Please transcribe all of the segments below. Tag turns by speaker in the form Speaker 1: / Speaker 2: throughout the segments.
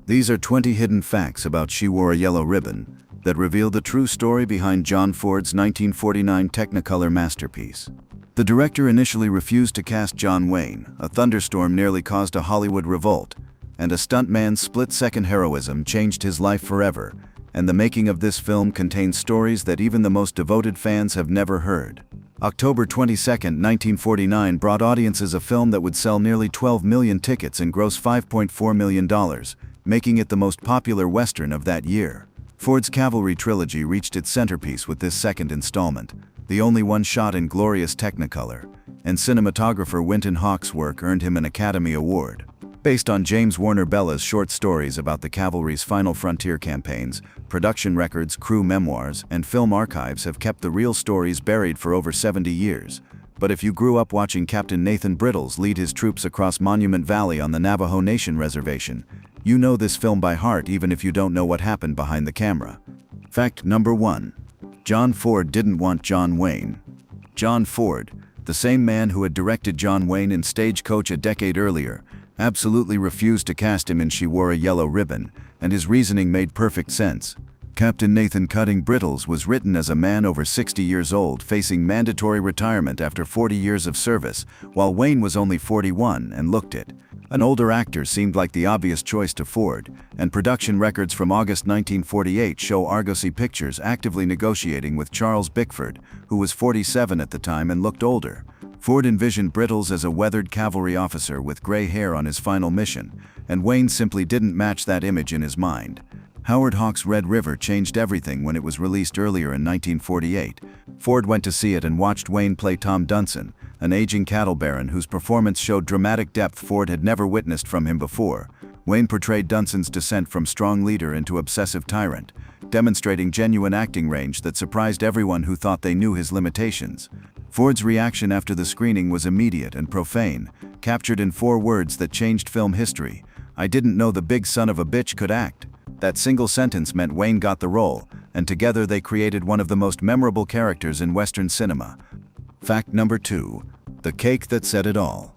Speaker 1: These are 20 hidden facts about She Wore a Yellow Ribbon that reveal the true story behind John Ford's 1949 Technicolor masterpiece. The director initially refused to cast John Wayne. A thunderstorm nearly caused a Hollywood revolt, and a stuntman's split-second heroism changed his life forever, and the making of this film contains stories that even the most devoted fans have never heard. October 22, 1949 brought audiences a film that would sell nearly 12 million tickets and gross $5.4 million, making it the most popular Western of that year. Ford's Cavalry trilogy reached its centerpiece with this second installment, the only one shot in glorious Technicolor, and cinematographer Winton Hoch's work earned him an Academy Award. Based on James Warner Bella's short stories about the cavalry's final frontier campaigns, production records, crew memoirs, and film archives have kept the real stories buried for over 70 years. But if you grew up watching Captain Nathan Brittles lead his troops across Monument Valley on the Navajo Nation reservation, you know this film by heart even if you don't know what happened behind the camera. Fact number 1. John Ford didn't want John Wayne. John Ford, the same man who had directed John Wayne in Stagecoach a decade earlier, absolutely refused to cast him in She Wore a Yellow Ribbon, and his reasoning made perfect sense. Captain Nathan Brittles was written as a man over 60 years old facing mandatory retirement after 40 years of service, while Wayne was only 41 and looked it. An older actor seemed like the obvious choice to Ford, and production records from August 1948 show Argosy Pictures actively negotiating with Charles Bickford, who was 47 at the time and looked older. Ford envisioned Brittles as a weathered cavalry officer with gray hair on his final mission, and Wayne simply didn't match that image in his mind. Howard Hawks' Red River changed everything when it was released earlier in 1948. Ford went to see it and watched Wayne play Tom Dunson, an aging cattle baron whose performance showed dramatic depth Ford had never witnessed from him before. Wayne portrayed Dunson's descent from strong leader into obsessive tyrant, demonstrating genuine acting range that surprised everyone who thought they knew his limitations. Ford's reaction after the screening was immediate and profane, captured in 4 words that changed film history: "I didn't know the big son of a bitch could act." That single sentence meant Wayne got the role, and together they created one of the most memorable characters in Western cinema. Fact number 2. The cake that said it all.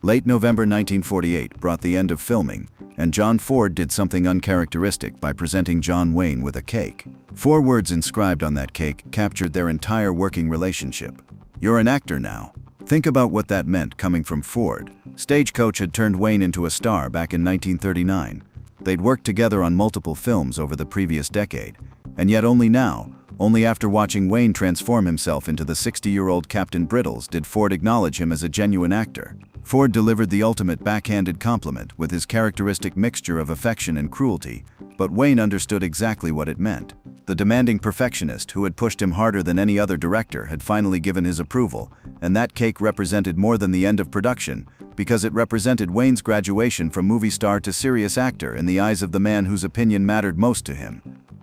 Speaker 1: Late November 1948 brought the end of filming, and John Ford did something uncharacteristic by presenting John Wayne with a cake. 4 words inscribed on that cake captured their entire working relationship. "You're an actor now." Think about what that meant coming from Ford. Stagecoach had turned Wayne into a star back in 1939. They'd worked together on multiple films over the previous decade, and yet only now, only after watching Wayne transform himself into the 60-year-old Captain Brittles, did Ford acknowledge him as a genuine actor. Ford delivered the ultimate backhanded compliment with his characteristic mixture of affection and cruelty, but Wayne understood exactly what it meant. The demanding perfectionist who had pushed him harder than any other director had finally given his approval, and that cake represented more than the end of production, because it represented Wayne's graduation from movie star to serious actor in the eyes of the man whose opinion mattered most to him.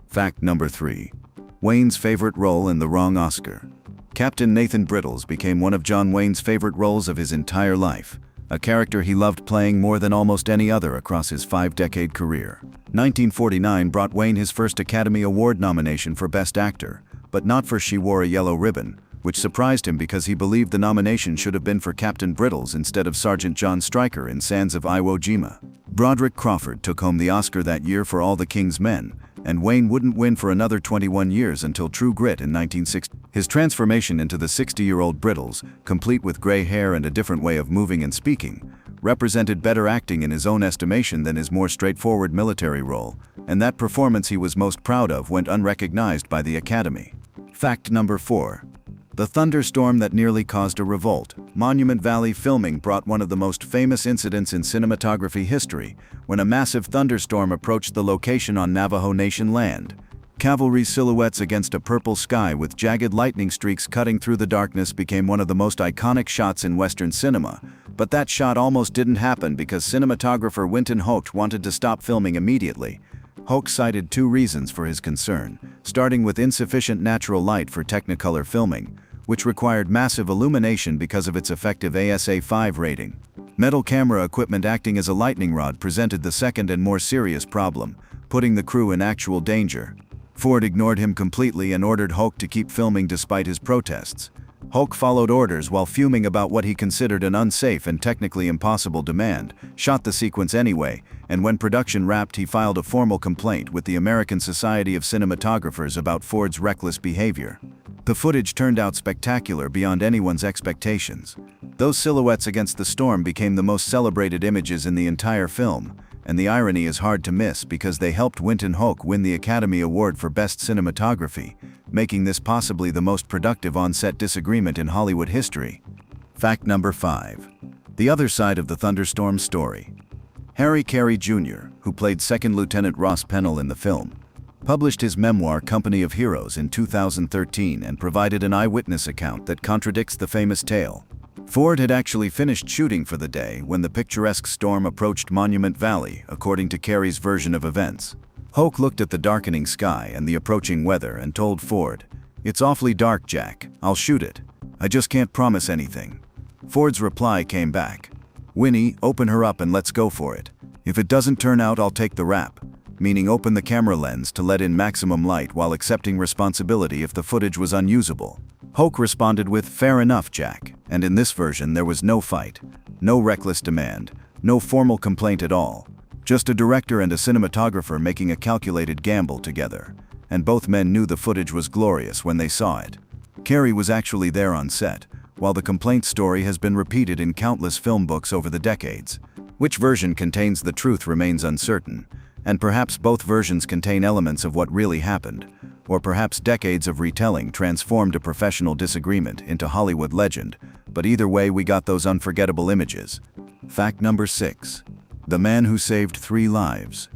Speaker 1: Fact number 3. Wayne's favorite role in the wrong Oscar. Captain Nathan Brittles became one of John Wayne's favorite roles of his entire life, a character he loved playing more than almost any other across his 5-decade career. 1949 brought Wayne his first Academy Award nomination for Best Actor, but not for She Wore a Yellow Ribbon, which surprised him because he believed the nomination should have been for Captain Brittles instead of Sergeant John Stryker in Sands of Iwo Jima. Broderick Crawford took home the Oscar that year for All the King's Men, and Wayne wouldn't win for another 21 years until True Grit in 1960. His transformation into the 60-year-old Brittles, complete with gray hair and a different way of moving and speaking, represented better acting in his own estimation than his more straightforward military role, and that performance he was most proud of went unrecognized by the Academy. Fact number 4. The thunderstorm that nearly caused a revolt. Monument Valley filming brought one of the most famous incidents in cinematography history, when a massive thunderstorm approached the location on Navajo Nation land. Cavalry silhouettes against a purple sky with jagged lightning streaks cutting through the darkness became one of the most iconic shots in Western cinema, but that shot almost didn't happen because cinematographer Winton Hoch wanted to stop filming immediately. Hoch cited 2 reasons for his concern, starting with insufficient natural light for Technicolor filming, which required massive illumination because of its effective ASA 5 rating. Metal camera equipment acting as a lightning rod presented the second and more serious problem, putting the crew in actual danger. Ford ignored him completely and ordered Hoch to keep filming despite his protests. Hoch followed orders while fuming about what he considered an unsafe and technically impossible demand, shot the sequence anyway, and when production wrapped he filed a formal complaint with the American Society of Cinematographers about Ford's reckless behavior. The footage turned out spectacular beyond anyone's expectations. Those silhouettes against the storm became the most celebrated images in the entire film, and the irony is hard to miss because they helped Winton Hoch win the Academy Award for Best Cinematography, making this possibly the most productive on-set disagreement in Hollywood history. Fact number 5. The other side of the thunderstorm story. Harry Carey Jr., who played Second Lieutenant Ross Pennell in the film, published his memoir Company of Heroes in 2013 and provided an eyewitness account that contradicts the famous tale. Ford had actually finished shooting for the day when the picturesque storm approached Monument Valley, according to Carey's version of events. Hoch looked at the darkening sky and the approaching weather and told Ford, "It's awfully dark, Jack. I'll shoot it. I just can't promise anything." Ford's reply came back, "Winnie, open her up and let's go for it. If it doesn't turn out, I'll take the rap," meaning open the camera lens to let in maximum light while accepting responsibility if the footage was unusable. Hoch responded with, "Fair enough, Jack," and in this version there was no fight, no reckless demand, no formal complaint at all. Just a director and a cinematographer making a calculated gamble together, and both men knew the footage was glorious when they saw it. Carey was actually there on set, while the complaint story has been repeated in countless film books over the decades. Which version contains the truth remains uncertain, and perhaps both versions contain elements of what really happened, or perhaps decades of retelling transformed a professional disagreement into Hollywood legend, but either way we got those unforgettable images. Fact number 6. The man who saved 3 lives.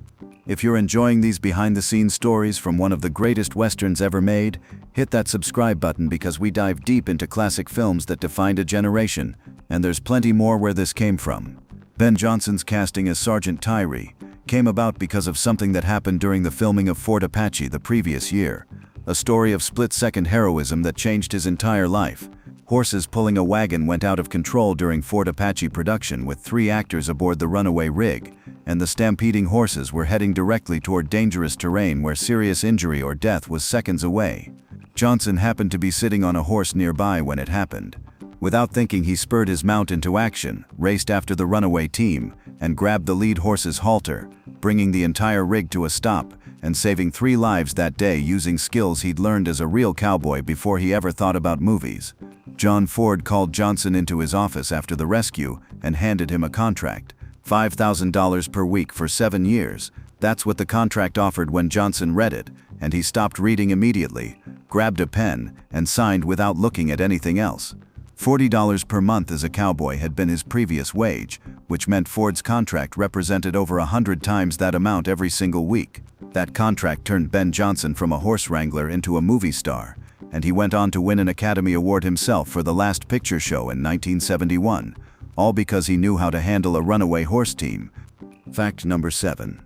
Speaker 1: If you're enjoying these behind-the-scenes stories from one of the greatest westerns ever made, hit that subscribe button because we dive deep into classic films that defined a generation, and there's plenty more where this came from. Ben Johnson's casting as Sergeant Tyree came about because of something that happened during the filming of Fort Apache the previous year, a story of split-second heroism that changed his entire life. Horses pulling a wagon went out of control during Fort Apache production with 3 actors aboard the runaway rig, and the stampeding horses were heading directly toward dangerous terrain where serious injury or death was seconds away. Johnson happened to be sitting on a horse nearby when it happened. Without thinking, he spurred his mount into action, raced after the runaway team, and grabbed the lead horse's halter, bringing the entire rig to a stop and saving 3 lives that day using skills he'd learned as a real cowboy before he ever thought about movies. John Ford called Johnson into his office after the rescue and handed him a contract, $5,000 per week for 7 years. That's what the contract offered when Johnson read it, and he stopped reading immediately, grabbed a pen, and signed without looking at anything else. $40 per month as a cowboy had been his previous wage, which meant Ford's contract represented over 100 times that amount every single week. That contract turned Ben Johnson from a horse wrangler into a movie star, and he went on to win an Academy Award himself for The Last Picture Show in 1971, all because he knew how to handle a runaway horse team. Fact number 7.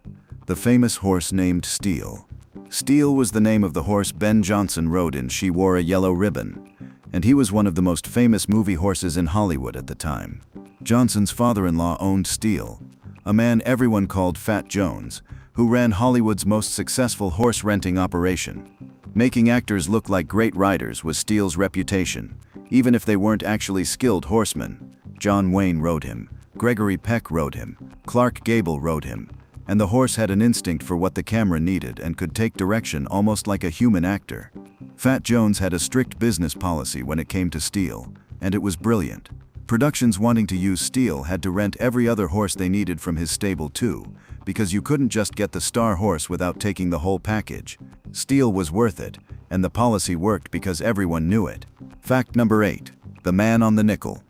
Speaker 1: The famous horse named Steel. Steel was the name of the horse Ben Johnson rode in She Wore a Yellow Ribbon, and he was one of the most famous movie horses in Hollywood at the time. Johnson's father-in-law owned Steel, a man everyone called Fat Jones, who ran Hollywood's most successful horse-renting operation. Making actors look like great riders was Steel's reputation, even if they weren't actually skilled horsemen. John Wayne rode him, Gregory Peck rode him, Clark Gable rode him, and the horse had an instinct for what the camera needed and could take direction almost like a human actor. Fat Jones had a strict business policy when it came to Steel, and it was brilliant. Productions wanting to use Steel had to rent every other horse they needed from his stable too, because you couldn't just get the star horse without taking the whole package. Steel was worth it, and the policy worked because everyone knew it. Fact number 8. The man on the nickel.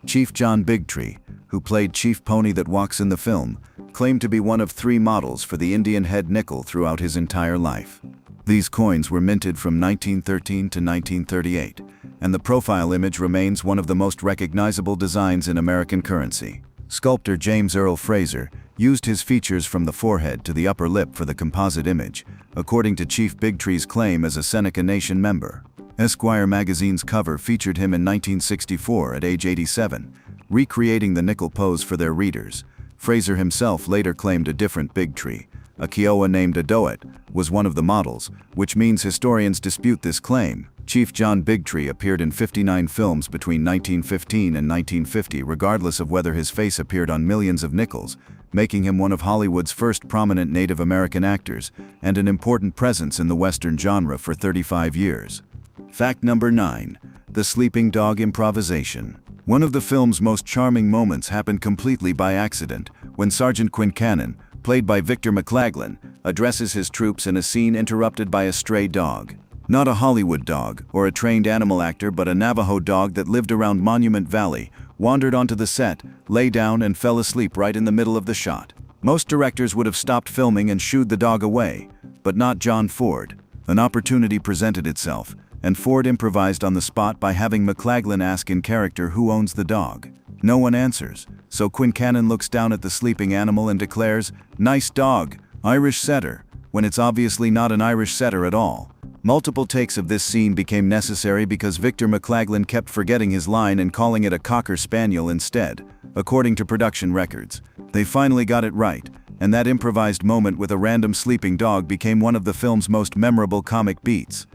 Speaker 1: Chief John Bigtree, who played Chief Pony that walks in the film, claimed to be one of 3 models for the Indian head nickel throughout his entire life. These coins were minted from 1913 to 1938, and the profile image remains one of the most recognizable designs in American currency. Sculptor James Earl Fraser used his features from the forehead to the upper lip for the composite image, according to Chief Bigtree's claim as a Seneca Nation member. Esquire magazine's cover featured him in 1964 at age 87, recreating the nickel pose for their readers. Fraser himself later claimed a different Bigtree, A Kiowa named Adoit was one of the models, which means historians dispute this claim. Chief John Bigtree appeared in 59 films between 1915 and 1950, regardless of whether his face appeared on millions of nickels, making him one of Hollywood's first prominent Native American actors and an important presence in the Western genre for 35 years. Fact number 9. The sleeping dog improvisation. One of the film's most charming moments happened completely by accident, when Sergeant Quincannon, played by Victor McLaglen, addresses his troops in a scene interrupted by a stray dog. Not a Hollywood dog or a trained animal actor, but a Navajo dog that lived around Monument Valley, wandered onto the set, lay down and fell asleep right in the middle of the shot. Most directors would have stopped filming and shooed the dog away, but not John Ford. An opportunity presented itself, and Ford improvised on the spot by having McLaglen ask in character who owns the dog. No one answers, so Quincannon looks down at the sleeping animal and declares, "Nice dog, Irish setter," when it's obviously not an Irish setter at all. Multiple takes of this scene became necessary because Victor McLaglen kept forgetting his line and calling it a Cocker Spaniel instead, according to production records. They finally got it right, and that improvised moment with a random sleeping dog became one of the film's most memorable comic beats.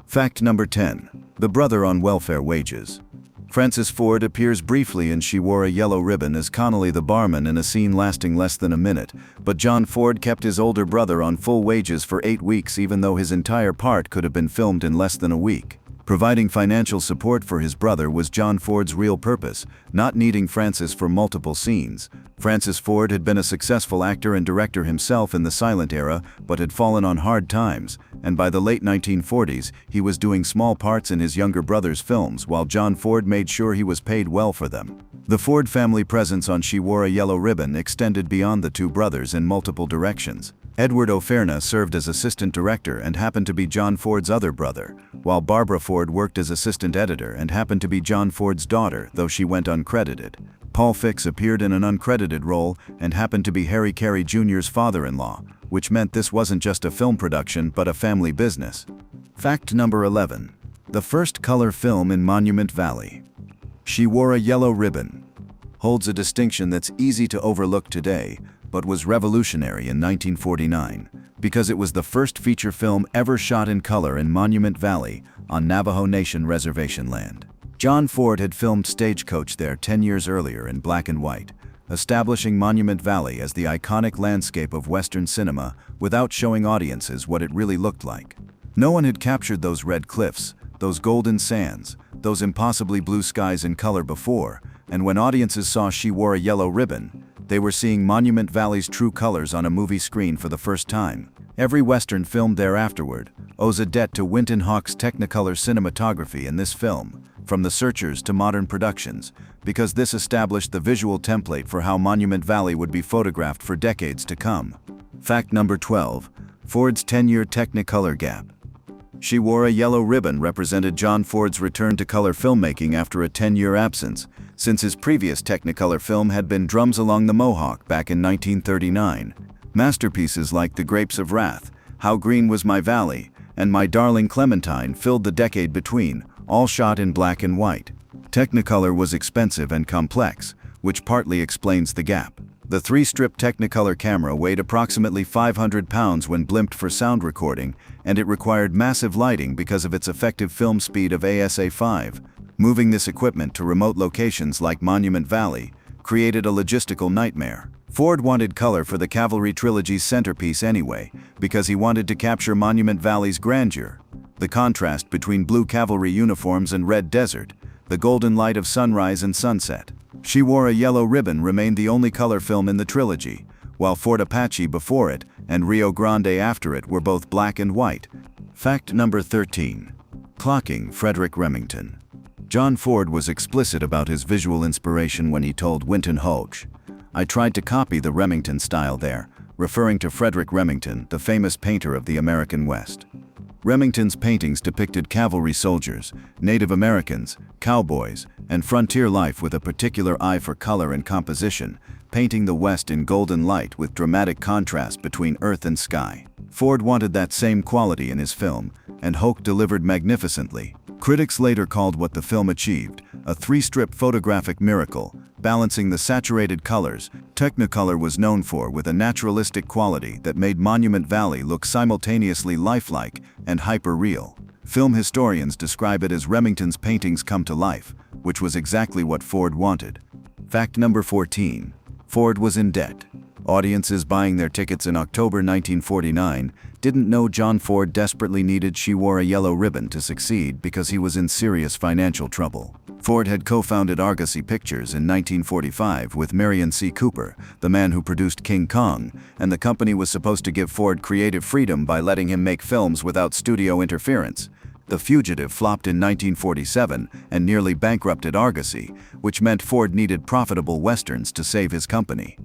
Speaker 1: Fact number 10. The brother on welfare wages. Frances Ford appears briefly in She Wore a Yellow Ribbon as Connolly the barman in a scene lasting less than a minute, but John Ford kept his older brother on full wages for 8 weeks even though his entire part could have been filmed in less than a week. Providing financial support for his brother was John Ford's real purpose, not needing Frances for multiple scenes. Francis Ford had been a successful actor and director himself in the silent era, but had fallen on hard times, and by the late 1940s, he was doing small parts in his younger brother's films while John Ford made sure he was paid well for them. The Ford family presence on She Wore a Yellow Ribbon extended beyond the two brothers in multiple directions. Edward O'Fairna served as assistant director and happened to be John Ford's other brother, while Barbara Ford worked as assistant editor and happened to be John Ford's daughter, though she went uncredited. Paul Fix appeared in an uncredited role and happened to be Harry Carey Jr.'s father-in-law, which meant this wasn't just a film production but a family business. Fact number 11. The first color film in Monument Valley. She Wore a Yellow Ribbon holds a distinction that's easy to overlook today, but was revolutionary in 1949, because it was the first feature film ever shot in color in Monument Valley on Navajo Nation reservation land. John Ford had filmed Stagecoach there 10 years earlier in black and white, establishing Monument Valley as the iconic landscape of Western cinema without showing audiences what it really looked like. No one had captured those red cliffs, those golden sands, those impossibly blue skies in color before, and when audiences saw She Wore a Yellow Ribbon, they were seeing Monument Valley's true colors on a movie screen for the first time. Every Western filmed there afterward owes a debt to Winton Hoch's Technicolor cinematography in this film, from The Searchers to modern productions, because this established the visual template for how Monument Valley would be photographed for decades to come. Fact number 12. Ford's 10-year Technicolor gap. She Wore a Yellow Ribbon represented John Ford's return to color filmmaking after a 10-year absence, since his previous Technicolor film had been Drums Along the Mohawk back in 1939. Masterpieces like The Grapes of Wrath, How Green Was My Valley, and My Darling Clementine filled the decade between, all shot in black and white. Technicolor was expensive and complex, which partly explains the gap. The 3-strip Technicolor camera weighed approximately 500 pounds when blimped for sound recording, and it required massive lighting because of its effective film speed of ASA5. Moving this equipment to remote locations like Monument Valley created a logistical nightmare. Ford wanted color for the Cavalry Trilogy's centerpiece anyway, because he wanted to capture Monument Valley's grandeur. The contrast between blue cavalry uniforms and red desert, the golden light of sunrise and sunset. She Wore a Yellow Ribbon remained the only color film in the trilogy, while Fort Apache before it and Rio Grande after it were both black and white. Fact number 13. Clocking Frederick Remington. John Ford was explicit about his visual inspiration when he told Winton Hoch, "I tried to copy the Remington style there," referring to Frederick Remington, the famous painter of the American West. Remington's paintings depicted cavalry soldiers, Native Americans, cowboys, and frontier life with a particular eye for color and composition, painting the West in golden light with dramatic contrast between earth and sky. Ford wanted that same quality in his film, and Hoch delivered magnificently. Critics later called what the film achieved a 3-strip photographic miracle, balancing the saturated colors Technicolor was known for with a naturalistic quality that made Monument Valley look simultaneously lifelike and hyper-real. Film historians describe it as Remington's paintings come to life, which was exactly what Ford wanted. Fact number 14. Ford was in debt. Audiences buying their tickets in October 1949 didn't know John Ford desperately needed She Wore a Yellow Ribbon to succeed because he was in serious financial trouble. Ford had co-founded Argosy Pictures in 1945 with Marion C. Cooper, the man who produced King Kong, and the company was supposed to give Ford creative freedom by letting him make films without studio interference. The Fugitive flopped in 1947 and nearly bankrupted Argosy, which meant Ford needed profitable westerns to save his company.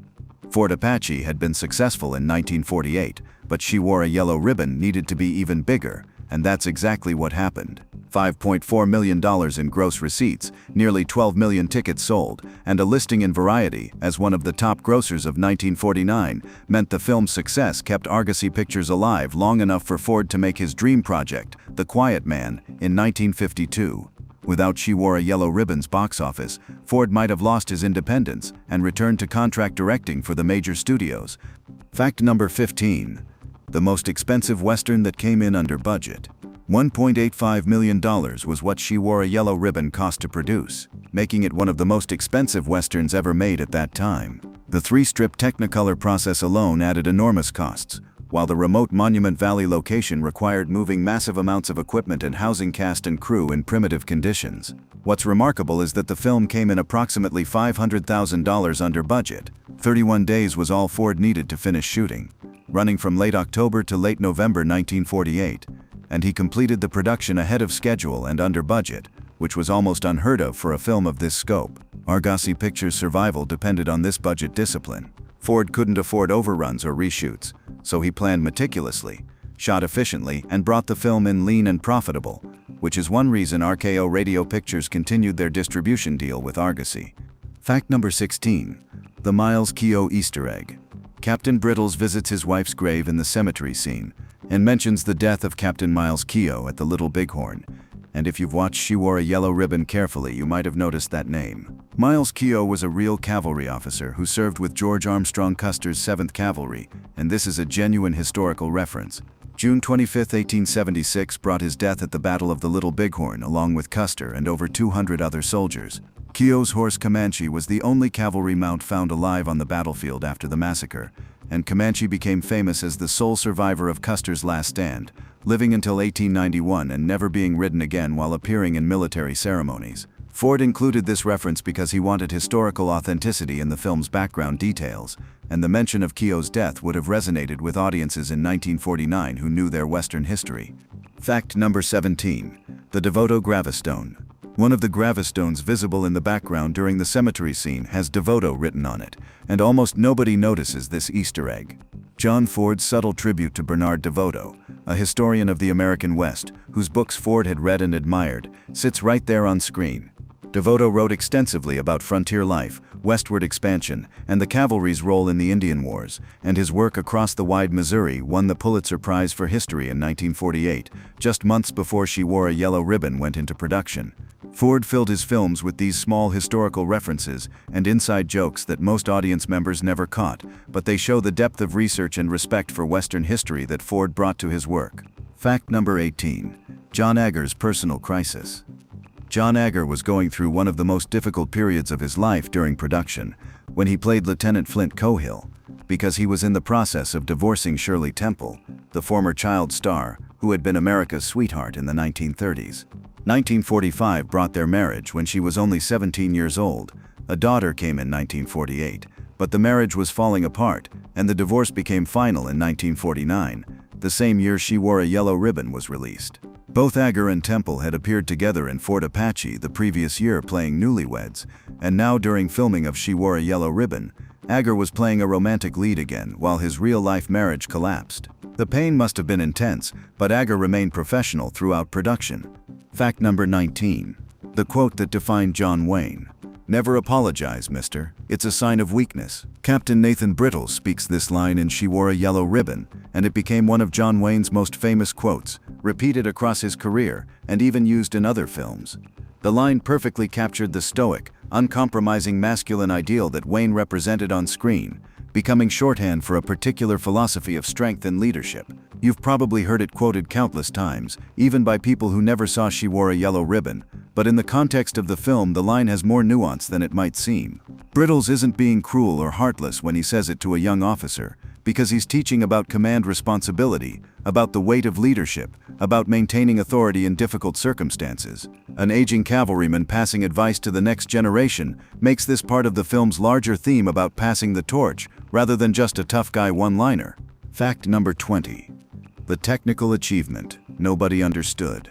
Speaker 1: Ford Apache had been successful in 1948, but She Wore a Yellow Ribbon needed to be even bigger, and that's exactly what happened. $5.4 million in gross receipts, nearly 12 million tickets sold, and a listing in Variety as one of the top grossers of 1949 meant the film's success kept Argosy Pictures alive long enough for Ford to make his dream project, The Quiet Man, in 1952. Without She Wore a Yellow Ribbon's box office, Ford might have lost his independence and returned to contract directing for the major studios. Fact number 15. The most expensive Western that came in under budget. $1.85 million was what She Wore a Yellow Ribbon cost to produce, making it one of the most expensive Westerns ever made at that time. The three-strip Technicolor process alone added enormous costs, while the remote Monument Valley location required moving massive amounts of equipment and housing cast and crew in primitive conditions. What's remarkable is that the film came in approximately $500,000 under budget. 31 days was all Ford needed to finish shooting, running from late October to late November 1948, and he completed the production ahead of schedule and under budget, which was almost unheard of for a film of this scope. Argosy Pictures' survival depended on this budget discipline. Ford couldn't afford overruns or reshoots, so he planned meticulously, shot efficiently, and brought the film in lean and profitable, which is one reason RKO Radio Pictures continued their distribution deal with Argosy. Fact number 16. The Miles Keogh Easter egg. Captain Brittles visits his wife's grave in the cemetery scene and mentions the death of Captain Miles Keogh at the Little Bighorn. And if you've watched She Wore a Yellow Ribbon carefully, you might have noticed that name. Miles Keogh was a real cavalry officer who served with George Armstrong Custer's 7th Cavalry, and this is a genuine historical reference. June 25, 1876 brought his death at the Battle of the Little Bighorn along with Custer and over 200 other soldiers. Keogh's horse Comanche was the only cavalry mount found alive on the battlefield after the massacre, and Comanche became famous as the sole survivor of Custer's last stand, living until 1891 and never being ridden again while appearing in military ceremonies. Ford included this reference because he wanted historical authenticity in the film's background details, and the mention of Keogh's death would have resonated with audiences in 1949 who knew their Western history. Fact number 17. The Devoto Gravestone. One of the gravestones visible in the background during the cemetery scene has Devoto written on it, and almost nobody notices this Easter egg. John Ford's subtle tribute to Bernard Devoto, a historian of the American West, whose books Ford had read and admired, sits right there on screen. Devoto wrote extensively about frontier life, westward expansion, and the cavalry's role in the Indian Wars, and his work across the wide Missouri won the Pulitzer Prize for History in 1948, just months before She Wore a Yellow Ribbon went into production. Ford filled his films with these small historical references and inside jokes that most audience members never caught, but they show the depth of research and respect for Western history that Ford brought to his work. Fact number 18. John Agger's personal crisis. John Agger was going through one of the most difficult periods of his life during production, when he played Lieutenant Flint Cohill, because he was in the process of divorcing Shirley Temple, the former child star, who had been America's sweetheart in the 1930s. 1945 brought their marriage when she was only 17 years old. A daughter came in 1948, but the marriage was falling apart, and the divorce became final in 1949, the same year She Wore a Yellow Ribbon was released. Both Agger and Temple had appeared together in Fort Apache the previous year playing newlyweds, and now during filming of She Wore a Yellow Ribbon, Agger was playing a romantic lead again while his real-life marriage collapsed. The pain must have been intense, but Agger remained professional throughout production. Fact number 19. The quote that defined John Wayne. "Never apologize, mister. It's a sign of weakness." Captain Nathan Brittles speaks this line in She Wore a Yellow Ribbon, and it became one of John Wayne's most famous quotes, repeated across his career and even used in other films. The line perfectly captured the stoic, uncompromising masculine ideal that Wayne represented on screen, becoming shorthand for a particular philosophy of strength and leadership. You've probably heard it quoted countless times, even by people who never saw She Wore a Yellow Ribbon, but in the context of the film, the line has more nuance than it might seem. Brittles isn't being cruel or heartless when he says it to a young officer, because he's teaching about command responsibility, about the weight of leadership, about maintaining authority in difficult circumstances. An aging cavalryman passing advice to the next generation makes this part of the film's larger theme about passing the torch, rather than just a tough guy one-liner. Fact number 20. The technical achievement nobody understood.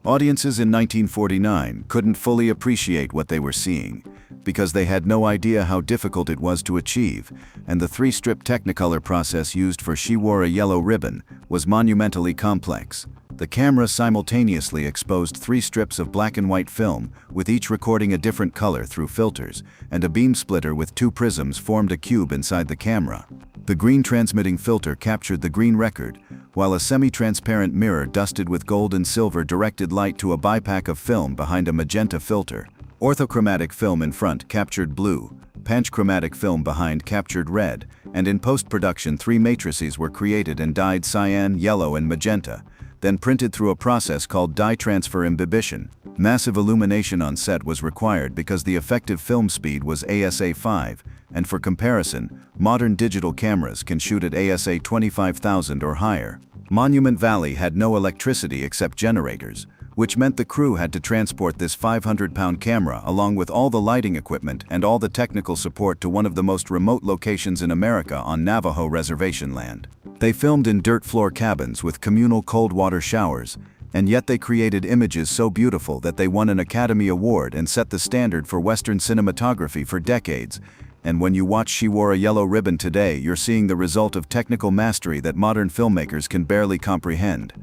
Speaker 1: Audiences in 1949 couldn't fully appreciate what they were seeing, because they had no idea how difficult it was to achieve, and the three-strip Technicolor process used for She Wore a Yellow Ribbon was monumentally complex. The camera simultaneously exposed 3 strips of black and white film, with each recording a different color through filters, and a beam splitter with 2 prisms formed a cube inside the camera. The green transmitting filter captured the green record, while a semi-transparent mirror dusted with gold and silver directed light to a bipack of film behind a magenta filter. Orthochromatic film in front captured blue, panchromatic film behind captured red, and in post-production 3 matrices were created and dyed cyan, yellow, and magenta, then printed through a process called dye transfer imbibition. Massive illumination on set was required because the effective film speed was ASA 5, and for comparison, modern digital cameras can shoot at ASA 25,000 or higher. Monument Valley had no electricity except generators, which meant the crew had to transport this 500-pound camera along with all the lighting equipment and all the technical support to one of the most remote locations in America on Navajo reservation land. They filmed in dirt floor cabins with communal cold water showers, and yet they created images so beautiful that they won an Academy Award and set the standard for Western cinematography for decades. And when you watch She Wore a Yellow Ribbon today, you're seeing the result of technical mastery that modern filmmakers can barely comprehend.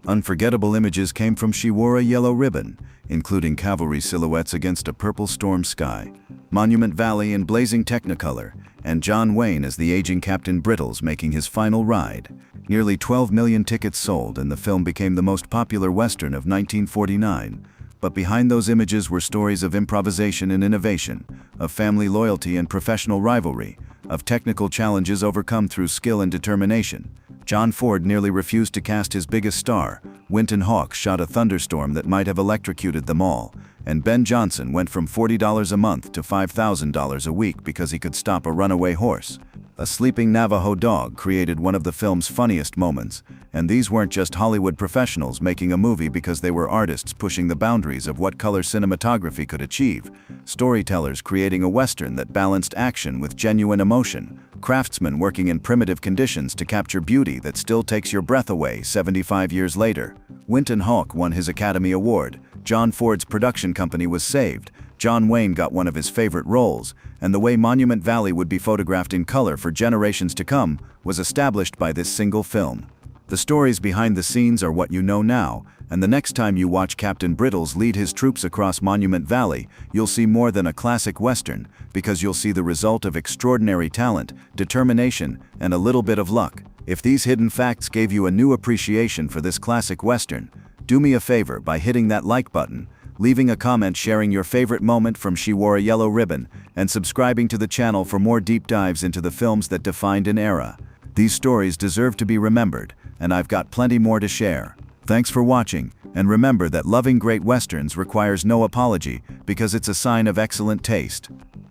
Speaker 1: Unforgettable images came from She Wore a Yellow Ribbon, including cavalry silhouettes against a purple storm sky, Monument Valley in blazing Technicolor, and John Wayne as the aging Captain Brittles making his final ride. Nearly 12 million tickets sold, and the film became the most popular Western of 1949. But behind those images were stories of improvisation and innovation, of family loyalty and professional rivalry, of technical challenges overcome through skill and determination. John Ford nearly refused to cast his biggest star. Winton Hoch shot a thunderstorm that might have electrocuted them all, and Ben Johnson went from $40 a month to $5,000 a week because he could stop a runaway horse. A sleeping Navajo dog created one of the film's funniest moments, and these weren't just Hollywood professionals making a movie because they were artists pushing the boundaries of what color cinematography could achieve. Storytellers creating a Western that balanced action with genuine emotion. Craftsmen working in primitive conditions to capture beauty that still takes your breath away 75 years later. Winton Hoch won his Academy Award. John Ford's production company was saved. John Wayne got one of his favorite roles, and the way Monument Valley would be photographed in color for generations to come was established by this single film. The stories behind the scenes are what you know now, and the next time you watch Captain Brittles lead his troops across Monument Valley, you'll see more than a classic Western, because you'll see the result of extraordinary talent, determination, and a little bit of luck. If these hidden facts gave you a new appreciation for this classic Western, do me a favor by hitting that like button, leaving a comment sharing your favorite moment from She Wore a Yellow Ribbon, and subscribing to the channel for more deep dives into the films that defined an era. These stories deserve to be remembered, and I've got plenty more to share. Thanks for watching, and remember that loving great Westerns requires no apology because it's a sign of excellent taste.